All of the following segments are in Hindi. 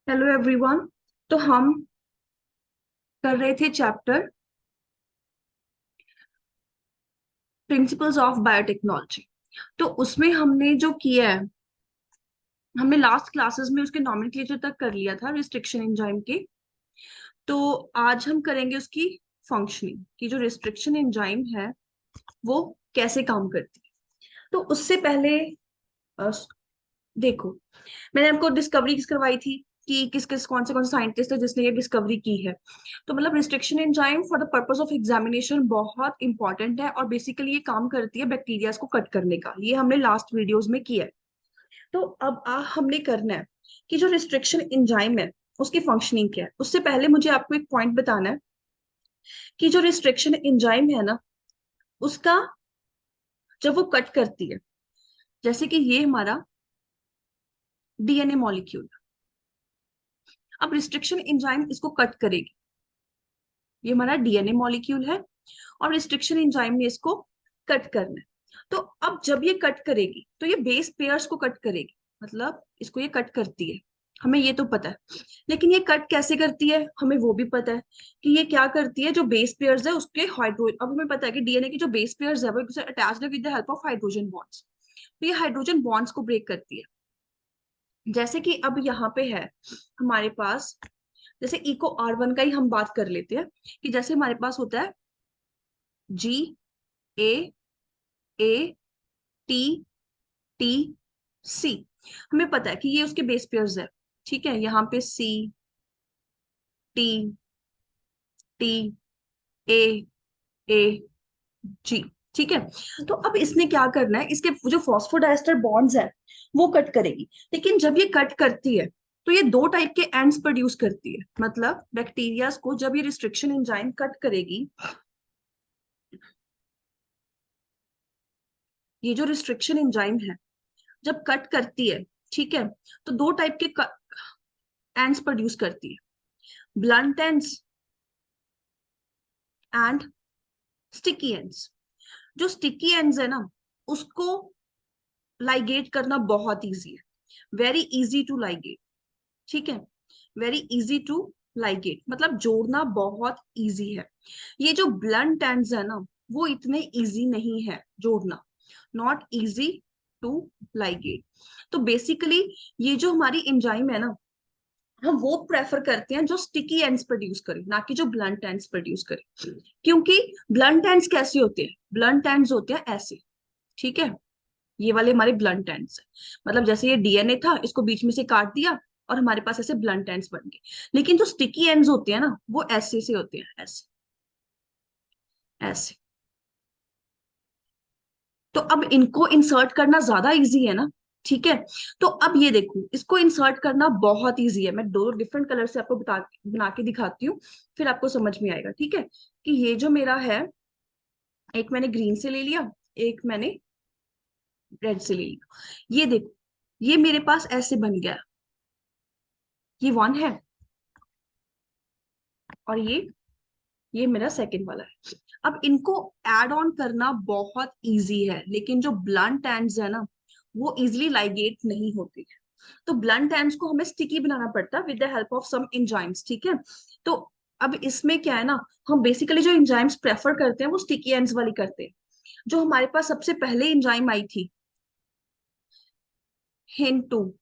Hello everyone. तो हम कर रहे थे चैप्टर प्रिंसिपल्स ऑफ बायोटेक्नोलॉजी। तो उसमें हमने जो किया है, हमने लास्ट क्लासेस में उसके नॉमेनक्लेचर तक कर लिया था रिस्ट्रिक्शन एंजाइम के। तो आज हम करेंगे उसकी फंक्शनिंग कि जो रिस्ट्रिक्शन एंजाइम है वो कैसे काम करती है। तो उससे पहले अ, देखो, मैंने आपको डिस्कवरी किस करवाई थी कि किस किस कौन से साइंटिस्ट है जिसने ये डिस्कवरी की है। तो मतलब restriction enzyme for the purpose of examination बहुत इंपॉर्टेंट है और बेसिकली ये काम करती है बैक्टीरिया को कट करने का। ये हमने लास्ट वीडियोस में किया है। तो अब हमने करना है कि जो रिस्ट्रिक्शन एंजाइम है उसकी फंक्शनिंग क्या है। उससे पहले मुझे आपको एक पॉइंट बताना है कि जो रिस्ट्रिक्शन एंजाइम है ना, उसका जब वो कट करती है, जैसे कि ये हमारा डीएनए मॉलिक्यूल, अब रिस्ट्रिक्शन एंजाइम इसको कट करेगी। ये हमारा डीएनए मॉलिक्यूल है और रिस्ट्रिक्शन एंजाइम ने इसको कट करना है। तो अब जब ये कट करेगी तो ये बेस पेयर्स को कट करेगी, मतलब इसको ये कट करती है, हमें ये तो पता है। लेकिन ये कट कैसे करती है हमें वो भी पता है कि ये क्या करती है, जो बेस पेयर्स है उसके हाइड्रो, अब हमें पता है कि डीएनए की जो बेस पेयर्स है वो एक दूसरे अटैच्ड है with the help of hydrogen bonds. तो ये हाइड्रोजन बॉन्ड्स को ब्रेक करती है। जैसे कि अब यहाँ पे है हमारे पास, जैसे इको R1 का ही हम बात कर लेते हैं कि जैसे हमारे पास होता है G, A, T, T, C। हमें पता है कि ये उसके बेस पेयर्स है। ठीक है, यहाँ पे C, T, T, A, A, G। ठीक है। तो अब इसने क्या करना है, इसके जो फॉस्फोडाइस्टर बॉन्ड्स है वो कट करेगी। लेकिन जब ये कट करती है तो ये दो टाइप के एंड्स प्रोड्यूस करती है। मतलब बैक्टीरिया को जब ये रिस्ट्रिक्शन एंजाइम कट करेगी, ये जो रिस्ट्रिक्शन एंजाइम है जब कट करती है, ठीक है, तो दो टाइप के एंड्स प्रोड्यूस करती है, blunt ends and sticky ends. जो स्टिकी एंड्स है ना, उसको लाइगेट करना बहुत इजी है, वेरी इजी टू लाइगेट। ठीक है, वेरी इजी टू लाइगेट मतलब जोड़ना बहुत इजी है। ये जो ब्लंट एंड्स है ना, वो इतने इजी नहीं है जोड़ना, नॉट इजी टू लाइगेट। तो बेसिकली ये जो हमारी एंजाइम है ना, हम वो प्रेफर करते हैं जो स्टिकी एंड्स प्रोड्यूस करे, ना कि जो ब्लंट एंड्स प्रोड्यूस करे। क्योंकि ब्लंट एंड्स कैसे होते हैं, ब्लंट एंड्स होते हैं ऐसे। ठीक है, ये वाले हमारे ब्लंट एंड्स है। मतलब जैसे ये डीएनए था, इसको बीच में से काट दिया और हमारे पास ऐसे ब्लंट एंड्स बन गए। लेकिन जो स्टिकी एंड्स होते हैं ना, वो ऐसे से होते हैं, ऐसे ऐसे। तो अब इनको इंसर्ट करना ज्यादा इजी है ना। ठीक है, तो अब ये देखो, इसको इंसर्ट करना बहुत इजी है। मैं दो डिफरेंट कलर से आपको बना के दिखाती हूँ, फिर आपको समझ में आएगा। ठीक है, कि ये जो मेरा है, एक मैंने ग्रीन से ले लिया, एक मैंने रेड से ले लिया। ये देखो, ये मेरे पास ऐसे बन गया, ये वन है और ये मेरा सेकंड वाला है। अब इनको ऐड ऑन करना बहुत इजी है, लेकिन जो ब्लंट एंड्स है ना, वो इजिली लाइगेट नहीं होती है। तो ब्लंट एंड्स को हमें स्टिकी बनाना पड़ता है with the help of some enzymes. ठीक है, तो अब इसमें क्या है ना, हम बेसिकली जो एंजाइम्स प्रेफर करते हैं वो स्टिकी एंड्स वाली करते हैं। जो हमारे पास सबसे पहले एंजाइम आई थी, हिन 2,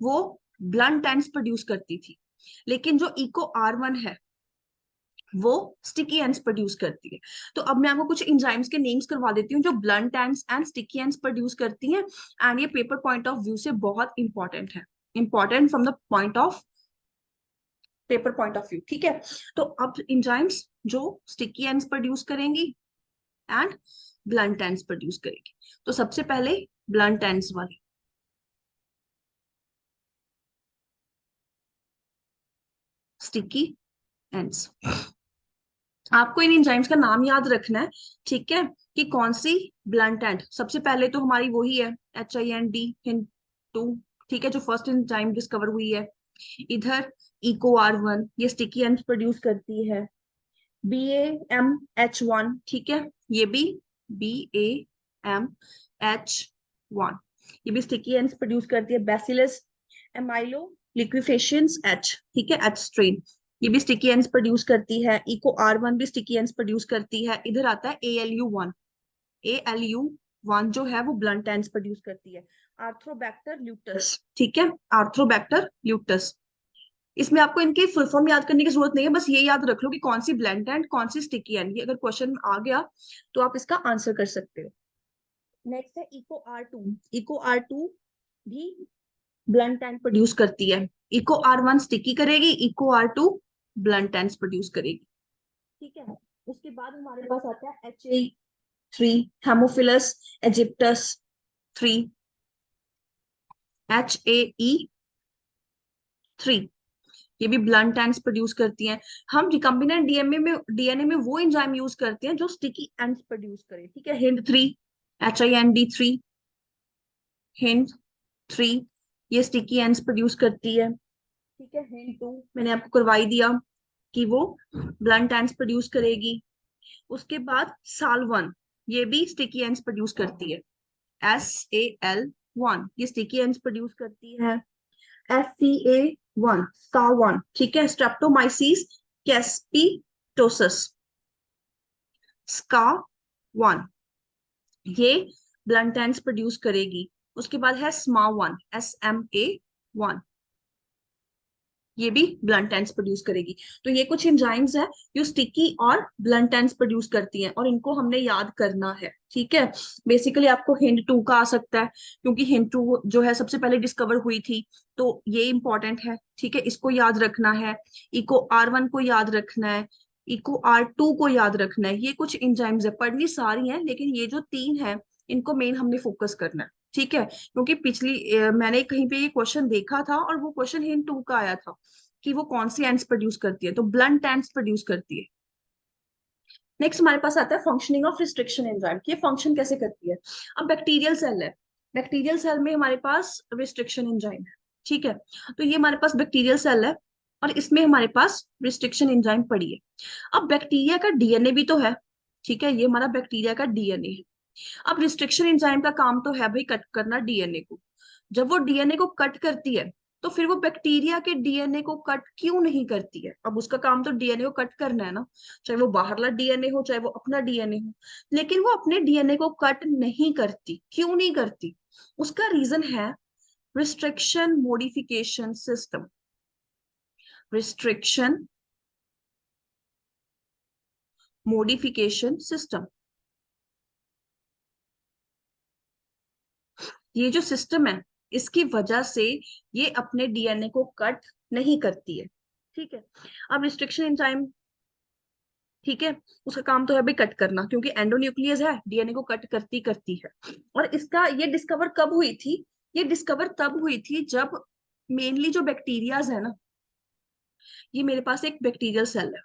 वो ब्लंट एंड्स प्रोड्यूस करती थी। लेकिन जो इको R1 है वो स्टिकी एंड्स प्रोड्यूस करती है। तो अब मैं आपको कुछ एंजाइम्स के नेम्स करवा देती हूँ जो blunt ends and sticky ends produce करती हैं। एंड ये पेपर पॉइंट ऑफ व्यू से बहुत इंपॉर्टेंट है, important from the point of paper point of view. ठीक है, तो अब एंजाइम्स जो स्टिकी एंड्स प्रोड्यूस करेंगी एंड ब्लंट एंड्स प्रोड्यूस करेगी। तो सबसे पहले ब्लंट एंड्स वाली, स्टिकी एंड्स। आपको इन एंजाइम्स का नाम याद रखना है। ठीक है, कि कौन सी ब्लंट एंड, सबसे पहले तो हमारी वही है HIND, HIN 2। ठीक है, जो फर्स्ट एंजाइम डिस्कवर हुई है। इधर इको R1, ये स्टिकी एंड प्रोड्यूस करती है। BAMH1, ठीक है, ये भी BAMH1, ये भी स्टिकी एंड्स प्रोड्यूस करती है। बैसिलस एमाइलो लिक्विफेशंस H, ठीक है, H स्ट्रेन, ये भी स्टिकी एंड्स प्रोड्यूस करती है। इको R1 भी स्टिकी एंड्स प्रोड्यूस करती है। इधर आता है ALU1, ALU1 जो है वो ब्लंट एंड्स प्रोड्यूस करती है। आर्थ्रोबैक्टर ल्यूटस, ठीक है, आर्थ्रोबैक्टर ल्यूटस। इसमें आपको इनकी फुल फॉर्म याद करने की जरूरत नहीं है, बस ये याद रख लो कि कौन सी ब्लंट एंड कौन सी स्टिकी एंड, ये अगर क्वेश्चन आ गया तो आप इसका आंसर कर सकते हो। नेक्स्ट है इको R2, इको R2 भी ब्लंट एंड प्रोड्यूस करती है। इको R1 स्टिकी करेगी, Eco R2 blunt ends produce करेगी, ठीक है। उसके बाद हमारे पास आता है HA3, हेमोफिलस इजिप्टस 3, HAE3, ये भी ब्लंट एंड्स प्रोड्यूस करती हैं। हम रिकम्बिनेंट डीएनए में वो एंजाइम यूज करते हैं जो स्टिकी एंड्स प्रोड्यूस करे, ठीक है। हिंड 3, HIND3, हिंड 3, ये स्टिकी एंड्स प्रोड्यूस करती है, ठीक है। हिंड 2 मैंने आपको करवाई दिया कि वो ब्लंट एंड्स प्रोड्यूस करेगी। उसके बाद साल 1, ये भी स्टिकी एंड्स प्रोड्यूस करती है। SAL1, ये स्टिकी एंड्स प्रोड्यूस करती है। SCA1, ठीक है, स्ट्रेप्टोमाइसिस कैस्पिटोसस, SCA1, ये ब्लंट एंड्स प्रोड्यूस करेगी। उसके बाद है SMA1, ये भी ब्लंट एंड्स प्रोड्यूस करेगी। तो ये कुछ एंजाइम्स है जो स्टिकी और ब्लंट एंड्स प्रोड्यूस करती हैं और इनको हमने याद करना है, ठीक है। बेसिकली आपको हिंड 2 का आ सकता है क्योंकि हिंड 2 जो है सबसे पहले डिस्कवर हुई थी, तो ये इंपॉर्टेंट है, ठीक है, इसको याद रखना है। इको R1 को याद रखना है, इको R2 को याद रखना है। ये कुछ एंजाइम्स है, पढ़नी सारी हैं लेकिन ये जो 3 है इनको मेन हमने फोकस करना है, ठीक है। क्योंकि मैंने कहीं पे ये क्वेश्चन देखा था और वो क्वेश्चन हिंट 2 का आया था कि वो कौन सी एंड्स प्रोड्यूस करती है, तो ब्लंट एंड्स प्रोड्यूस करती है। नेक्स्ट हमारे पास आता है फंक्शनिंग ऑफ रिस्ट्रिक्शन एंजाइम, ये फंक्शन कैसे करती है। अब बैक्टीरियल सेल है, बैक्टीरियल सेल में हमारे पास रिस्ट्रिक्शन एंजाइम है, ठीक है। तो ये हमारे पास बैक्टीरियल सेल है और इसमें हमारे पास रिस्ट्रिक्शन एंजाइम पड़ी है। अब बैक्टीरिया का डीएनए भी तो है, ठीक है, ये हमारा बैक्टीरिया का डीएनए है। अब रिस्ट्रिक्शन एंजाइम का काम तो है भाई कट करना डीएनए को। जब वो डीएनए को कट करती है तो फिर वो बैक्टीरिया के डीएनए को कट क्यों नहीं करती है। अब उसका काम तो डीएनए को कट करना है ना, चाहे वो बाहरला डीएनए हो चाहे वो अपना डीएनए हो, लेकिन वो अपने डीएनए को कट नहीं करती। क्यों नहीं करती? उसका रीजन है restriction modification system, restriction modification system. ये जो सिस्टम है इसकी वजह से ये अपने डीएनए को कट नहीं करती है, ठीक है। अब रिस्ट्रिक्शन एंजाइम, ठीक है, उसका काम तो है भाई कट करना क्योंकि एंडोन्यूक्लियस है, डीएनए को कट करती करती है। और इसका ये डिस्कवर कब हुई थी? ये डिस्कवर तब हुई थी जब मेनली जो बैक्टीरियाज है ना, ये मेरे पास एक बैक्टीरियल सेल है,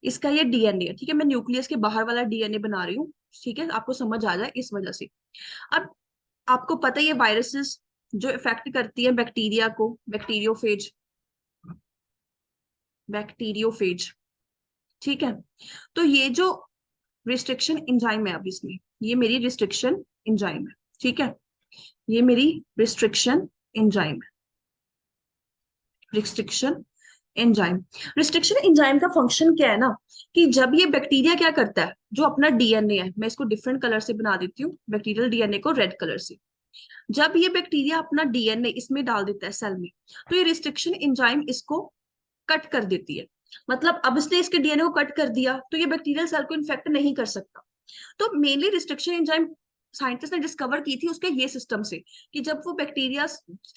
इसका ये डीएनए है, ठीक है। मैं न्यूक्लियस के बाहर वाला डीएनए बना रही हूँ, ठीक है, आपको समझ आ जाए इस वजह से। अब आपको पता ही है वायरसेस जो इफेक्ट करती है बैक्टीरिया को, बैक्टीरियोफेज, बैक्टीरियोफेज, ठीक है। तो ये जो रिस्ट्रिक्शन एंजाइम है, अब इसमें ये मेरी रिस्ट्रिक्शन एंजाइम है, ठीक है, ये मेरी रिस्ट्रिक्शन एंजाइम है, रिस्ट्रिक्शन एंजाइम। रिस्ट्रिक्शन एंजाइम का फंक्शन क्या है ना, कि जब ये बैक्टीरिया क्या करता है, जो अपना डीएनए है, मैं इसको डिफरेंट कलर से बना देती हूँ, बैक्टीरियल डीएनए को रेड कलर से। जब ये बैक्टीरिया अपना डीएनए इसमें डाल देता है सेल में, तो ये रिस्ट्रिक्शन एंजाइम इसको कट कर देती है। मतलब अब इसने इसके डीएनए को कट कर दिया तो ये बैक्टीरियल सेल को इन्फेक्ट नहीं कर सकता। तो मेनली रिस्ट्रिक्शन एंजाइम साइंटिस्ट ने डिस्कवर की थी उसके ये सिस्टम से, कि जब वो बैक्टीरिया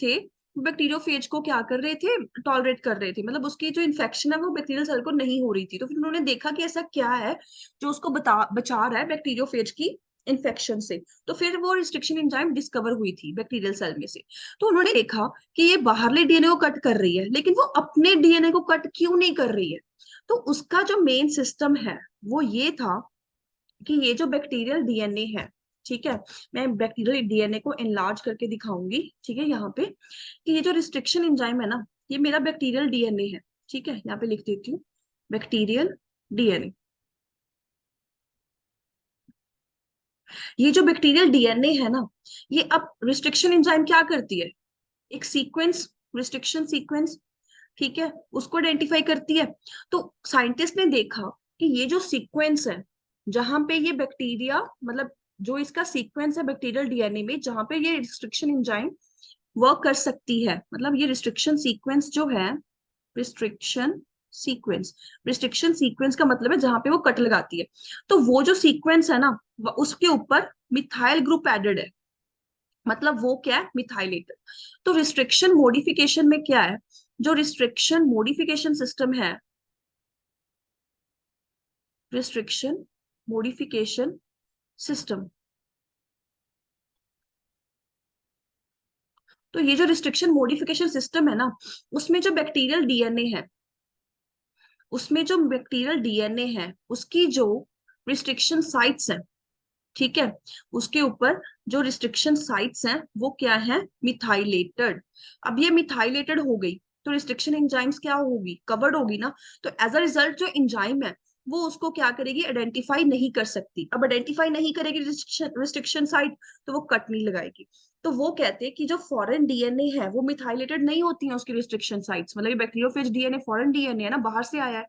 थे, बैक्टीरियोफेज को क्या कर रहे थे, टॉलरेट कर रहे थे, मतलब उसकी जो इन्फेक्शन है वो बैक्टीरियल सेल को नहीं हो रही थी। तो फिर उन्होंने देखा कि ऐसा क्या है जो उसको बचा रहा है बैक्टीरियोफेज की इन्फेक्शन से। तो फिर वो रिस्ट्रिक्शन एंजाइम डिस्कवर हुई थी बैक्टीरियल सेल में से। तो उन्होंने देखा कि ये बाहरले डीएनए को कट कर रही है लेकिन वो अपने डीएनए को कट क्यों नहीं कर रही है। तो उसका जो मेन सिस्टम है वो ये था कि ये जो बैक्टीरियल डीएनए है, ठीक है, मैं बैक्टीरियल डीएनए को एनलार्ज करके दिखाऊंगी, ठीक है, यहाँ पे, कि ये जो रिस्ट्रिक्शन एंजाइम है ना, ये मेरा बैक्टीरियल डीएनए है, ठीक है, यहाँ पे लिख देती हूँ बैक्टीरियल डीएनए। ये जो बैक्टीरियल डीएनए है ना, ये अब रिस्ट्रिक्शन एंजाइम क्या करती है, एक सीक्वेंस, रिस्ट्रिक्शन सीक्वेंस, ठीक है, उसको आइडेंटिफाई करती है। तो साइंटिस्ट ने देखा कि ये जो सीक्वेंस है, जहां पे ये बैक्टीरिया, मतलब जो इसका सीक्वेंस है बैक्टीरियल डीएनए में, जहां पे ये रिस्ट्रिक्शन एंजाइम वर्क कर सकती है, मतलब ये रिस्ट्रिक्शन सीक्वेंस जो है, रिस्ट्रिक्शन सीक्वेंस, रिस्ट्रिक्शन सीक्वेंस का मतलब है जहां पे वो कट लगाती है। तो वो जो सीक्वेंस है ना, उसके ऊपर मिथाइल ग्रुप एडेड है, मतलब वो क्या है, मिथाइलेटेड। तो रिस्ट्रिक्शन मॉडिफिकेशन में क्या है, जो रिस्ट्रिक्शन मॉडिफिकेशन सिस्टम है, रिस्ट्रिक्शन मॉडिफिकेशन सिस्टम, तो ये जो रिस्ट्रिक्शन मॉडिफिकेशन सिस्टम है ना, उसमें जो बैक्टीरियल डीएनए है, उसमें जो बैक्टीरियल डीएनए है उसकी जो रिस्ट्रिक्शन साइट्स हैं, ठीक है, उसके ऊपर जो रिस्ट्रिक्शन साइट्स हैं वो क्या है, मिथाइलेटेड। अब ये मिथाइलेटेड हो गई तो रिस्ट्रिक्शन एंजाइम्स क्या होगी, कवर्ड होगी ना। तो एज अ रिजल्ट जो एंजाइम है वो उसको क्या करेगी, आइडेंटिफाई नहीं कर सकती। अब आइडेंटिफाई नहीं करेगी रिस्ट्रिक्शन साइट, तो वो कट नहीं लगाएगी। तो वो कहते हैं कि जो फॉरेन डीएनए है वो मिथाइलेटेड नहीं होती है उसकी रिस्ट्रिक्शन साइट्स, मतलब ये बैक्टीरियोफेज डीएनए फॉरेन डीएनए है ना, बाहर से आया है,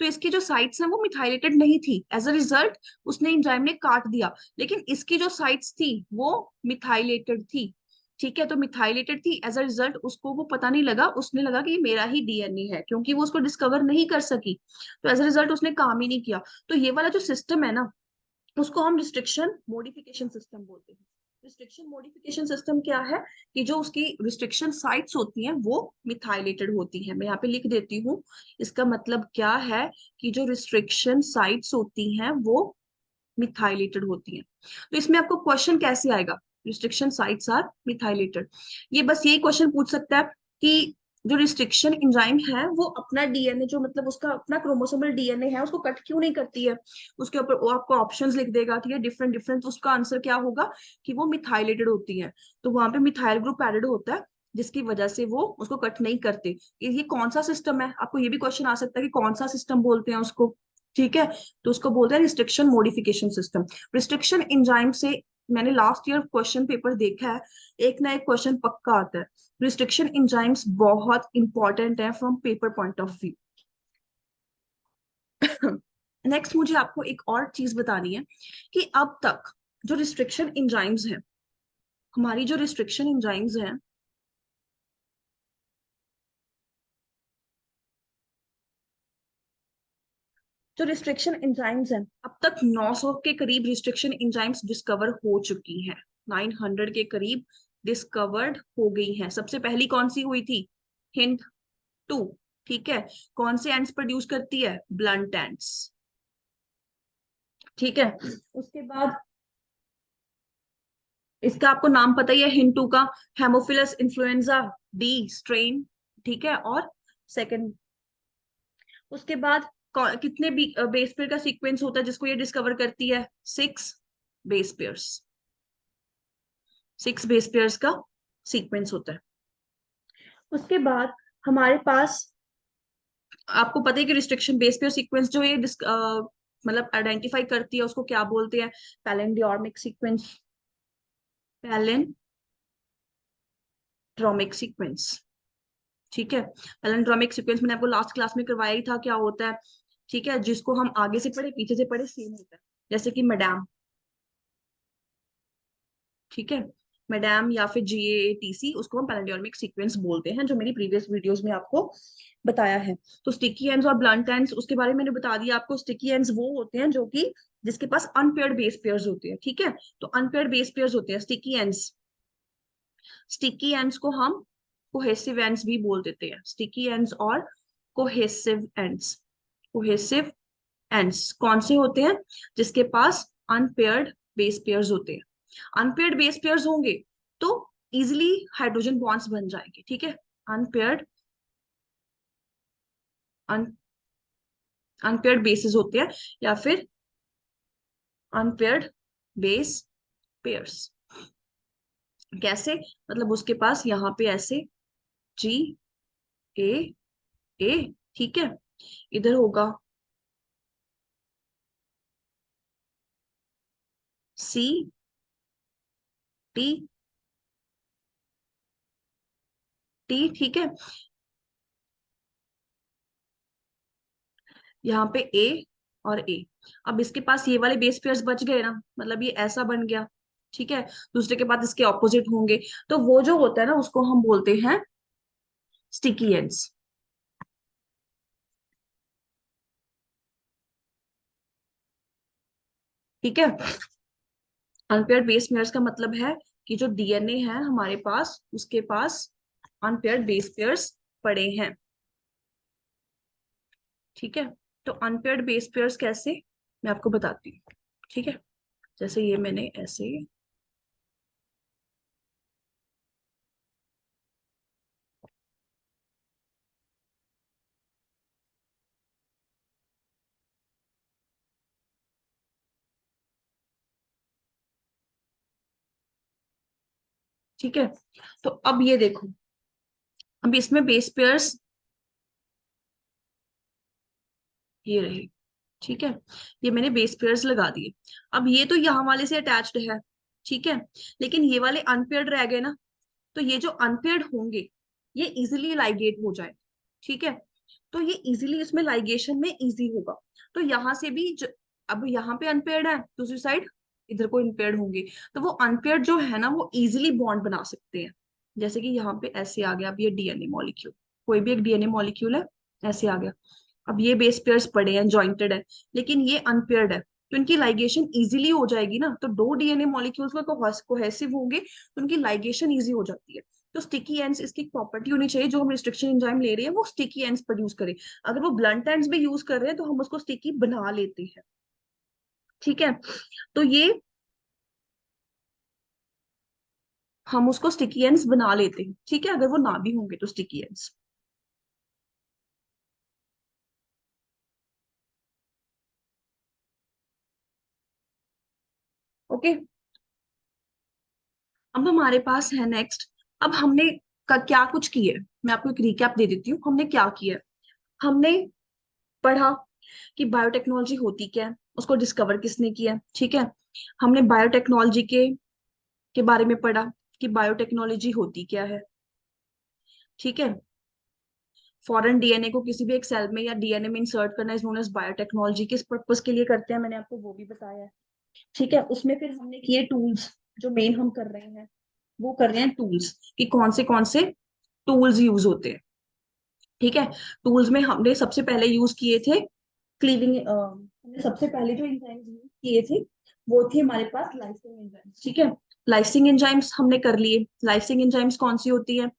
तो इसकी जो साइट्स हैं वो मिथाइलेटेड नहीं थी। एज अ रिजल्ट उसने एंजाइम ने काट दिया, लेकिन इसकी जो साइट्स थी वो मिथाइलेटेड थी, ठीक है, तो मिथाइलेटेड थी। एज अ रिजल्ट उसको वो पता नहीं लगा, उसने लगा कि ये मेरा ही डीएनए है, क्योंकि वो उसको डिस्कवर नहीं कर सकी, तो एज अ रिजल्ट उसने काम ही नहीं किया। तो ये वाला जो सिस्टम है ना, उसको हम रिस्ट्रिक्शन मॉडिफिकेशन सिस्टम बोलते हैं। रिस्ट्रिक्शन मॉडिफिकेशन सिस्टम क्या है, कि जो उसकी रिस्ट्रिक्शन साइट्स होती हैं वो मिथाइलेटेड होती हैं। मैं यहाँ पे लिख देती हूँ, इसका मतलब क्या है, कि जो रिस्ट्रिक्शन साइट्स होती हैं वो मिथाइलेटेड होती हैं। तो इसमें आपको क्वेश्चन कैसे आएगा, रिस्ट्रिक्शन साइट्स आर मिथाइलेटेड, ये बस यही क्वेश्चन पूछ सकता है कि जो रिस्ट्रिक्शन एंजाइम है वो अपना डीएनए, जो मतलब उसका अपना क्रोमोसोमल डीएनए है, उसको कट क्यों नहीं करती है। उसके ऊपर वो आपको ऑप्शंस लिख देगा, ठीक है, डिफरेंट डिफरेंट, तो उसका आंसर क्या होगा, कि वो मिथाइलेटेड होती है। तो वहां पे मिथाइल ग्रुप एडेड होता है, जिसकी वजह से वो उसको कट नहीं करते। ये कौन सा सिस्टम है, आपको ये भी क्वेश्चन आ सकता है कि कौन सा सिस्टम बोलते हैं उसको, ठीक है, तो उसको बोलते हैं restriction modification system. Restriction enzyme से मैंने लास्ट ईयर क्वेश्चन पेपर देखा है, एक ना एक क्वेश्चन पक्का आता है। रिस्ट्रिक्शन एंजाइम्स बहुत इंपॉर्टेंट है from paper point of view. Next मुझे आपको एक और चीज बतानी है, कि अब तक जो रिस्ट्रिक्शन एंजाइम्स हैं, हमारी जो रिस्ट्रिक्शन एंजाइम्स हैं, जो रिस्ट्रिक्शन एंजाइम्स हैं, अब तक 900 के करीब रिस्ट्रिक्शन एंजाइम्स डिस्कवर हो चुकी हैं, 900 के करीब डिस्कवर्ड हो गई हैं। सबसे पहली कौन सी हुई थी, हिंट टू, ठीक है, कौन से एंड्स प्रोड्यूस करती है, ब्लंट एंड्स, ठीक है। उसके बाद इसका आपको नाम पता ही है हिंटू का, हेमोफिलस इन्फ्लुएंजा डी स्ट्रेन, ठीक है, और सेकंड, उसके बाद कितने बेस पेयर का सीक्वेंस होता है जिसको ये डिस्कवर करती है, 6 बेस पेयर्स, 6 बेस पेयर्स का सीक्वेंस होता है। उसके बाद हमारे पास, आपको पता है कि रिस्ट्रिक्शन बेस पेयर सीक्वेंस जो ये मतलब आइडेंटिफाई करती है उसको क्या बोलते हैं, पैलेंडियोमिक सीक्वेंस, पैलेंड्रोमिक सीक्वेंस, ठीक है। पैलेंड्रोमिक सीक्वेंस मैंने आपको लास्ट क्लास में करवाया ही था क्या होता है, ठीक है, जिसको हम आगे से पढ़े पीछे से पढ़े सेम होता है, जैसे कि मैडम, ठीक है, मैडम या फिर जीएटीसी, उसको हम पैलेंडियोमिक सीक्वेंस बोलते हैं, जो मेरी प्रीवियस वीडियोस में आपको बताया है। तो स्टिकी एंड्स और ब्लंट एंड्स उसके बारे में मैंने बता दिया आपको। स्टिकी एंड्स वो होते हैं जो कि जिसके पास अनपेयर्ड बेस पेयर्स होते हैं, ठीक है, तो अनपेयर्ड बेस पेयर्स होते हैं स्टिकी एंड्स। स्टिकी एंड्स को हम कोहेसिव एंड्स भी बोल देते हैं, स्टिकी एंड्स और कोहेसिव एंड्स। कोहेसिव एंड्स कौन से होते हैं, जिसके पास अनपेयर्ड बेस पेयर्स होते हैं। अनपेयर्ड बेस पेयर्स होंगे तो इजिली हाइड्रोजन बॉन्ड्स बन जाएंगे, ठीक है, अनपेयर्ड, अनपेयर्ड बेसिस होते हैं, या फिर अनपेयर्ड बेस पेयर्स। कैसे, मतलब उसके पास यहाँ पे ऐसे जी ए ए, ठीक है, इधर होगा सी टी टी, ठीक है। यहाँ पे ए और ए। अब इसके पास ये वाले बेस पेयर्स बच गए ना, मतलब ये ऐसा बन गया, ठीक है। दूसरे के बाद इसके ऑपोजिट होंगे, तो वो जो होता है ना उसको हम बोलते हैं स्टिकी एंड्स, ठीक है। अनपेयर्ड बेस पेयर्स का मतलब है कि जो डीएनए है हमारे पास, उसके पास अनपेयर्ड बेस पेयर्स पड़े हैं, ठीक है। तो अनपेयर्ड बेस पेयर्स कैसे, मैं आपको बताती हूँ, ठीक है। जैसे ये मैंने ऐसे, ठीक है। तो अब ये देखो, अब इसमें बेस पेयर्स ये रहे, ठीक है। ये मैंने बेस पेयर्स लगा दिए। अब ये तो यहाँ वाले से अटैच्ड है, ठीक है। लेकिन ये वाले अनपेयर्ड रह गए ना, तो ये जो अनपेयर्ड होंगे ये इजिली लाइगेट हो जाए, ठीक है। तो ये इजिली, इसमें लाइगेशन में इजी होगा। तो यहाँ से भी अब यहाँ पे अनपेयर्ड है, दूसरी साइड इधर को इम्पेयर्ड होंगे, तो वो अनपेयर्ड जो है ना वो इजिली बॉन्ड बना सकते हैं। जैसे कि यहाँ पे ऐसे आ गया, अब ये डीएनए मॉलिक्यूल, कोई भी एक डीएनए मॉलिक्यूल है, ऐसे आ गया। अब ये बेस पेयर्स पड़े हैं, जॉइंटेड है, लेकिन ये अनपेयर्ड है, तो इनकी लाइगेशन इजीली हो जाएगी ना। तो दो डीएनए मॉलिक्यूल्स का कोहेसिव होंगे तो उनकी लाइगेशन इजी हो जाती है। तो स्टिकी एंड्स, इसकी प्रॉपर्टी होनी चाहिए, जो हम रिस्ट्रिक्शन एंजाइम ले रहे हैं वो स्टिकी एंड्स प्रोड्यूस करे। अगर वो ब्लंट एंड्स भी यूज कर रहे हैं तो हम उसको स्टिकी बना लेते हैं, ठीक है। तो ये हम उसको स्टिकी एंड्स बना लेते हैं, ठीक है, अगर वो ना भी होंगे तो स्टिकी एंड्स। ओके। अब हमारे पास है नेक्स्ट, अब हमने क्या कुछ किया है, मैं आपको एक रिकैप दे देती हूँ हमने क्या किया है। हमने पढ़ा कि बायोटेक्नोलॉजी होती क्या है, उसको डिस्कवर किसने किया, ठीक है। हमने बायोटेक्नोलॉजी के बारे में पढ़ा कि बायोटेक्नोलॉजी होती क्या है, ठीक है। फॉरेन डीएनए को किसी भी एक सेल में या डीएनए में इंसर्ट करना इज नोन एज बायोटेक्नोलॉजी। किस पर्पस के लिए करते हैं मैंने आपको वो भी बताया है, ठीक है। उसमें फिर हमने किए टूल्स, जो मेन हम कर रहे हैं वो कर रहे हैं टूल्स, कि कौन से टूल्स यूज होते हैं, ठीक है। टूल्स में हमने सबसे पहले यूज किए थे क्लीविंग, हमने सबसे पहले जो एंजाइम्स यूज किए थे वो थे हमारे पास लाइसिंग एंजाइम्स, ठीक है। लाइसिंग एंजाइम्स हमने कर लिए। लाइसिंग एंजाइम्स कौन सी होती है,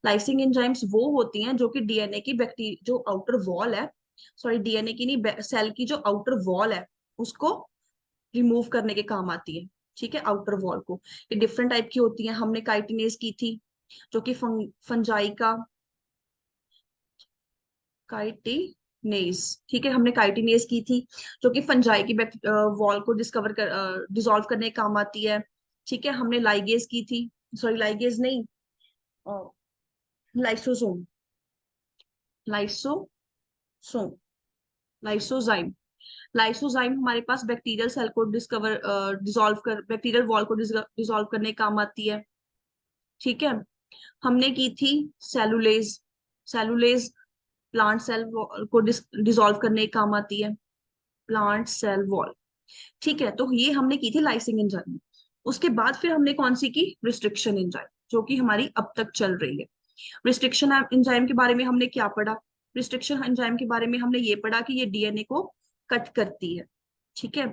लाइसिंग एंजाइम्स वो होती हैं जो कि डीएनए की बैक्टीरिया जो आउटर वॉल है, सॉरी डीएनए की नहीं, सेल की जो आउटर वॉल है उसको रिमूव करने के काम आती है, ठीक है। आउटर वॉल को, ये डिफरेंट टाइप की होती है। हमने काइटिनेज की थी जो कि फंजाई का काइटिनेज, ठीक है, हमने काइटिनेज की थी जो कि फंजाई की वॉल को डिस्कवर कर डिसॉल्व करने के काम आती है, ठीक है। हमने लाइगेज की थी, सॉरी लाइगेज नहीं, लाइसोसोम, लाइसोसोम, लाइसोजाइम। लाइसोजाइम हमारे पास बैक्टीरियल सेल को डिसॉल्व कर बैक्टीरियल वॉल को डिसॉल्व करने के काम आती है, ठीक है। हमने की थी सेलुलेज, सेलुलेज प्लांट सेल को डिसॉल्व करने के काम आती है, प्लांट सेल वॉल, ठीक है। तो ये हमने की थी लाइसिंग एंजाइम। उसके बाद फिर हमने कौन सी की, रिस्ट्रिक्शन एंजाइम, जो कि हमारी अब तक चल रही है। रिस्ट्रिक्शन एंजाइम के बारे में हमने क्या पढ़ा, रिस्ट्रिक्शन एंजाइम के बारे में हमने ये पढ़ा कि ये डीएनए को कट करती है, ठीक है,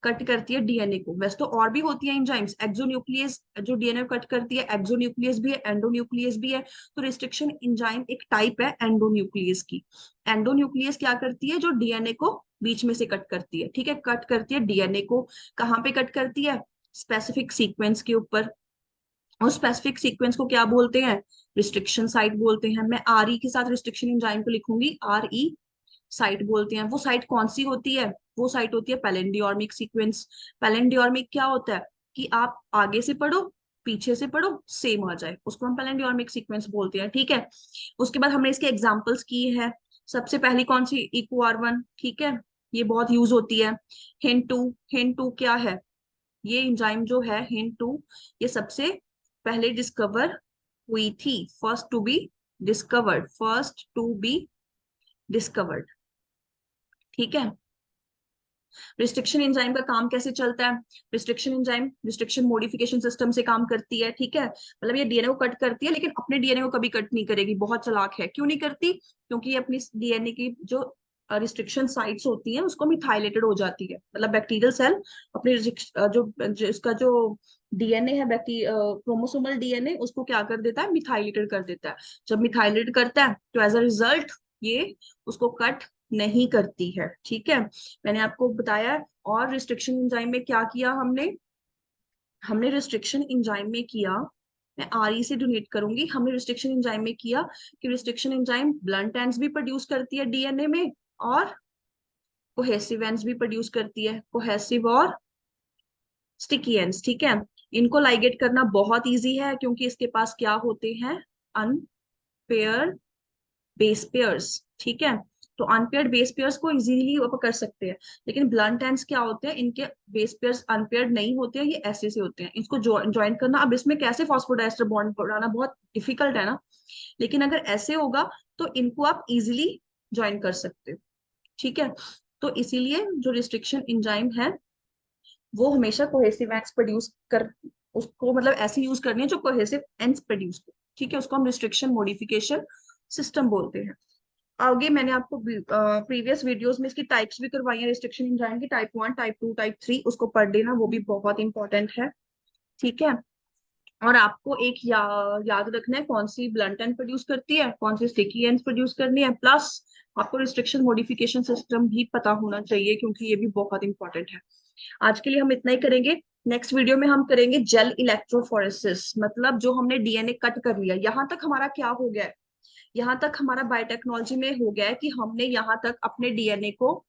कट करती है डीएनए को। वैसे तो और भी होती है एंजाइम्स, एक्सोन्यूक्लियस जो डीएनए को कट करती है, एक्सोन्यूक्लियस भी है, एंडोन्यूक्लियस भी है। तो रिस्ट्रिक्शन एंजाइम एक टाइप है एंडोन्यूक्लियस की। एंडोन्यूक्लियस क्या करती है, जो डीएनए को बीच में से कट करती है, ठीक है, कट करती है डीएनए को। कहाँ पे कट करती है, स्पेसिफिक सीक्वेंस के ऊपर। और स्पेसिफिक सीक्वेंस को क्या बोलते हैं, रिस्ट्रिक्शन साइट बोलते हैं। मैं आर ई के साथ रिस्ट्रिक्शन एंजाइम को लिखूंगी, आर ई साइट बोलते हैं। वो साइट कौन सी होती है, वो साइट होती है पैलेंडियोर्मिक सीक्वेंस। पैलेंडियोर्मिक क्या होता है कि आप आगे से पढ़ो पीछे से पढ़ो सेम आ जाए, उसको हम पैलेंडियोर्मिक सीक्वेंस बोलते हैं, ठीक है। उसके बाद हमने इसके एग्जाम्पल्स किए हैं। सबसे पहली कौन सी, इक्वार वन, ठीक है, ये बहुत यूज होती है। हिंट टू, हिंट टू क्या है, ये एंजाइम जो है हिन टू, ये सबसे पहले डिस्कवर हुई थी, first to be discovered, first to be discovered. ठीक है। रिस्ट्रिक्शन एंजाइम का काम कैसे चलता है? Restriction enzyme restriction modification system से काम करती है। ठीक है, मतलब ये डीएनए को कट करती है, लेकिन अपने डीएनए को कभी कट नहीं करेगी, बहुत चालाक है। क्यों नहीं करती? क्योंकि ये अपनी डीएनए की जो रिस्ट्रिक्शन साइट्स होती हैं उसको मिथाइलेटेड हो जाती है। मतलब बैक्टीरियल सेल अपने जो इसका जो डीएनए है, क्रोमोसोमल डीएनए, उसको क्या कर देता है? मिथाइलेटेड कर देता है। जब मिथाइलेटेड करता है तो एज अ रिजल्ट ये उसको कट नहीं करती है। ठीक है, मैंने आपको बताया। और रिस्ट्रिक्शन एंजाइम में क्या किया हमने? हमने रिस्ट्रिक्शन एंजाइम में किया, मैं आरई से डोनेट करूंगी, हमने रिस्ट्रिक्शन एंजाइम में किया कि रिस्ट्रिक्शन एंजाइम ब्लंट एंड्स भी प्रोड्यूस करती है डीएनए में, और कोहेसिव एंड्स भी प्रोड्यूस करती है, कोहेसिव और स्टिकी एंड्स। ठीक है, इनको लाइगेट करना बहुत इजी है, क्योंकि इसके पास क्या होते हैं? Unpaired base pairs. ठीक है, तो अनपेयर्ड बेस पेयर्स को इजीली आप कर सकते हैं, लेकिन ब्लंट एंड्स क्या होते हैं? इनके बेस पेयर्स अनपेयर्ड नहीं होते हैं, ये ऐसे से होते हैं। इसको ज्वाइन करना, अब इसमें कैसे फॉस्फोडाइस्टर बॉन्ड बनाना बहुत डिफिकल्ट है ना, लेकिन अगर ऐसे होगा तो इनको आप इजीली ज्वाइन कर सकते हो। ठीक है, तो इसीलिए जो रिस्ट्रिक्शन एंजाइम है वो हमेशा कोहेसिव एंड्स प्रोड्यूस कर, उसको मतलब ऐसे यूज करनी है जो कोहेसिव एंड्स प्रोड्यूस कर। ठीक है, उसको हम रिस्ट्रिक्शन मॉडिफिकेशन सिस्टम बोलते हैं। आगे मैंने आपको प्रीवियस वीडियोस में इसकी टाइप्स भी करवाई हैं रिस्ट्रिक्शन एंजाइम की, टाइप 1, टाइप 2, टाइप 3, उसको पढ़ लेना, वो भी बहुत इंपॉर्टेंट है। ठीक है, और आपको एक याद रखना है कौन सी ब्लंट एंड प्रोड्यूस करती है, कौन सी स्टिकी एंड प्रोड्यूस करनी है, प्लस आपको रिस्ट्रिक्शन मॉडिफिकेशन सिस्टम भी पता होना चाहिए, क्योंकि ये भी बहुत इंपॉर्टेंट है। आज के लिए हम इतना ही करेंगे। नेक्स्ट वीडियो में हम करेंगे जेल इलेक्ट्रोफोरेसिस, मतलब जो हमने डीएनए कट कर लिया, यहाँ तक हमारा क्या हो गया है? यहाँ तक हमारा बायोटेक्नोलॉजी में हो गया है कि हमने यहाँ तक अपने डीएनए को,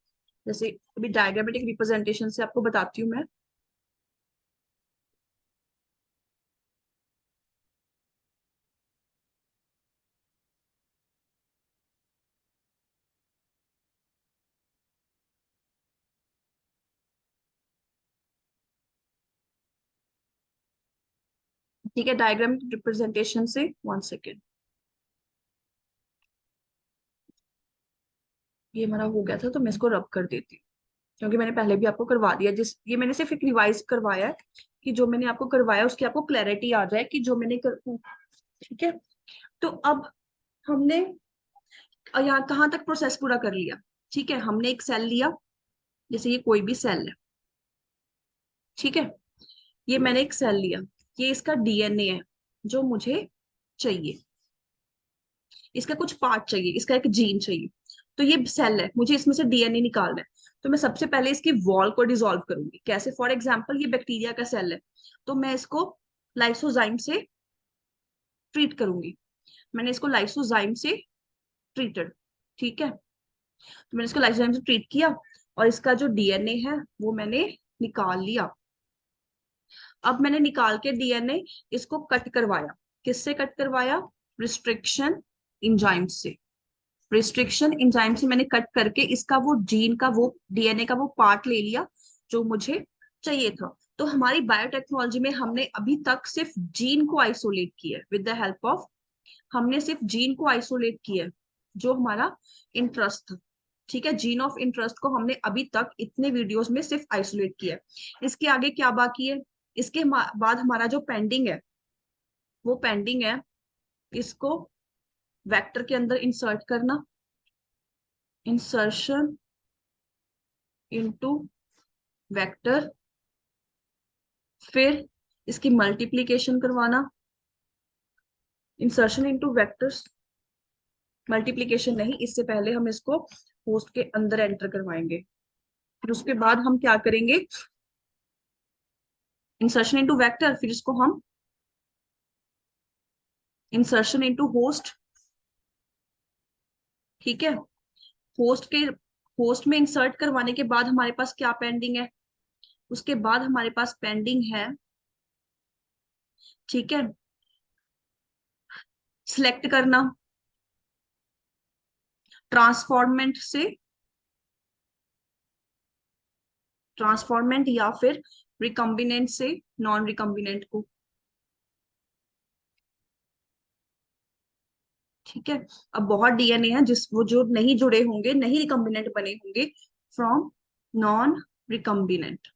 जैसे अभी डायग्रामेटिक रिप्रेजेंटेशन से आपको बताती हूँ मैं। ठीक है, डायग्रामेटिक रिप्रेजेंटेशन से 1 सेकेंड। ये हमारा हो गया था, तो मैं इसको रब कर देती हूँ, क्योंकि मैंने पहले भी आपको करवा दिया। ये मैंने सिर्फ एक रिवाइज करवाया है, कि जो मैंने आपको करवाया उसकी आपको क्लैरिटी आ जाए कि जो मैंने ठीक है, तो अब हमने यहाँ कहाँ तक प्रोसेस पूरा कर लिया? ठीक है, हमने एक सेल लिया, जैसे ये कोई भी सेल है। ठीक है, ये मैंने एक सेल लिया, ये इसका डीएनए है जो मुझे चाहिए, इसका कुछ पार्ट चाहिए, इसका एक जीन चाहिए। तो ये सेल है, मुझे इसमें से डीएनए निकालना है, तो मैं सबसे पहले इसकी वॉल को डिसॉल्व करूंगी। कैसे? फॉर एग्जाम्पल ये बैक्टीरिया का सेल है, तो मैं इसको लाइसोजाइम से ट्रीट करूंगी। मैंने इसको लाइसोजाइम से ट्रीटेड। ठीक है, तो मैंने इसको लाइसोजाइम से ट्रीट किया, और इसका जो डीएनए है वो मैंने निकाल लिया। अब मैंने निकाल के डीएनए इसको कट करवाया। किससे कट करवाया? रिस्ट्रिक्शन इंजाइम से। रिस्ट्रिक्शन इंजाइम से मैंने कट करके इसका वो जीन का वो डीएनए का वो पार्ट ले लिया जो मुझे चाहिए था। तो हमारी बायोटेक्नोलॉजी में हमने अभी तक सिर्फ जीन को आइसोलेट किया है, विद द हेल्प ऑफ, हमने सिर्फ जीन को आइसोलेट किया है जो हमारा इंटरेस्ट था। ठीक है, जीन ऑफ इंटरेस्ट को हमने अभी तक इतने वीडियोस में सिर्फ आइसोलेट किया है। इसके आगे क्या बाकी है? इसके बाद हमारा जो पेंडिंग है वो पेंडिंग है इसको वेक्टर के अंदर इंसर्ट करना, इंसर्शन इनटू वेक्टर, फिर इसकी मल्टीप्लीकेशन करवाना, इंसर्शन इनटू वेक्टर्स, मल्टीप्लीकेशन नहीं, इससे पहले हम इसको होस्ट के अंदर एंटर करवाएंगे। फिर उसके बाद हम क्या करेंगे? इंसर्शन इनटू वेक्टर, फिर इसको हम इंसर्शन इनटू होस्ट। ठीक है, होस्ट में इंसर्ट करवाने के बाद हमारे पास क्या पेंडिंग है? उसके बाद हमारे पास पेंडिंग है, ठीक है, सिलेक्ट करना ट्रांसफॉर्मेंट से, ट्रांसफॉर्मेंट या फिर रिकम्बिनेंट से नॉन रिकम्बिनेंट को। ठीक है। अब बहुत डीएनए है जिस वो जो नहीं जुड़े होंगे, नहीं रिकम्बिनेंट बने होंगे फ्रॉम नॉन रिकम्बिनेंट।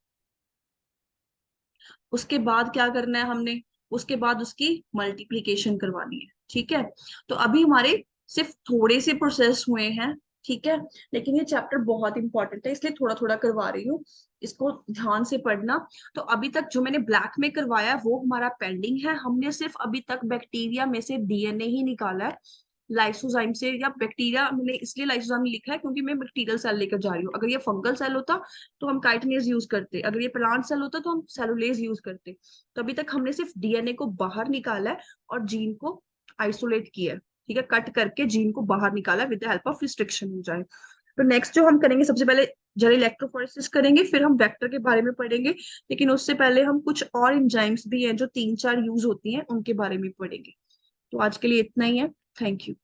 उसके बाद क्या करना है हमने, उसके बाद उसकी मल्टीप्लीकेशन करवानी है। ठीक है। तो अभी हमारे सिर्फ थोड़े से प्रोसेस हुए हैं। ठीक है। लेकिन ये चैप्टर बहुत इंपॉर्टेंट है, इसलिए थोड़ा थोड़ा करवा रही हूँ, इसको ध्यान से पढ़ना। तो अभी तक जो मैंने ब्लैक में करवाया वो हमारा पेंडिंग है। हमने सिर्फ अभी तक बैक्टीरिया में से डीएनए ही निकाला है, लाइसोजाइम से। या बैक्टीरिया मैंने इसलिए लाइसोजाइम लिखा है क्योंकि मैं बैक्टीरियल सेल लेकर जा रही हूँ। अगर ये फंगल सेल होता तो हम काइटिनेज यूज करते, अगर ये प्लांट सेल होता तो हम सेलुलेज यूज करते। तो अभी तक हमने सिर्फ डीएनए को बाहर निकाला है और जीन को आइसोलेट किया है। ठीक है, कट करके जीन को बाहर निकाला with the help of restriction enzyme. तो नेक्स्ट जो हम करेंगे, सबसे पहले जेल इलेक्ट्रोफोरेसिस करेंगे, फिर हम वेक्टर के बारे में पढ़ेंगे। लेकिन उससे पहले हम कुछ और एंजाइम्स भी हैं जो 3-4 यूज होती हैं, उनके बारे में पढ़ेंगे। तो आज के लिए इतना ही है। Thank you.